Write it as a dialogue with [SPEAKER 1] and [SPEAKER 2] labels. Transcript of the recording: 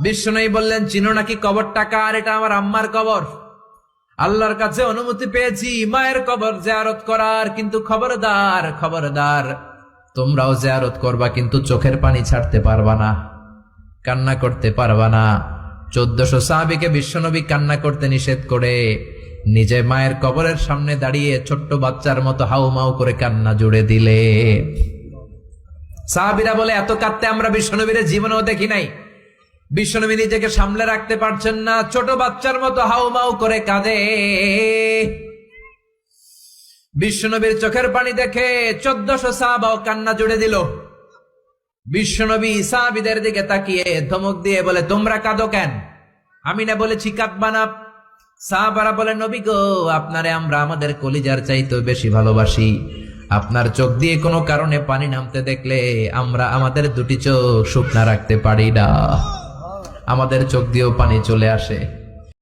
[SPEAKER 1] বিশ্বনবী বললেন, চিনো নাকি কবরটা কার? এটা আমার আম্মার কবর। আল্লাহর কাছে অনুমতি পেয়েছি মায়ের কবর জিয়ারত করার, কিন্তু খবরদার খবরদার, তোমরাও জিয়ারত করবা, কিন্তু চোখের পানি ছাড়তে পারবা না, কান্না করতে পারবা না। 1400 সাহাবীকে বিশ্বনবী কান্না করতে নিষেধ করে নিজে মায়ের কবরের সামনে দাঁড়িয়ে ছোট্ট বাচ্চার মতো হাউমাউ করে কান্না জুড়ে দিলে। সাহাবীরা বলে, এত কাঁদতে আমরা বিশ্বনবীর জীবনেও দেখি নাই। বিশ্বনবী নিজেকে সামলে রাখতে পারছেন না, ছোট বাচ্চার মতো হাউমাউ করে কাঁদে। বিশ্বনবীর চোখের পানি দেখে 1400 সাহাবাও কান্না জুড়ে দিল। বিশ্বনবী সাহাবীদের দিকে তাকিয়ে ধমক দিয়ে বলে, তোমরা কাঁদো কেন? আমি না বলেছি কাঁদবা না? সাহাবারা বলে, নবী গো, আপনারে আমরা আমাদের কলিজার চাইতেও বেশি ভালোবাসি। আপনার চোখ দিয়ে কোনো কারণে পানি নামতে দেখলে আমরা আমাদের দুটি চোখ শুকনা রাখতে পারি না, আমাদের চোখ দিয়েও পানি চলে আসে।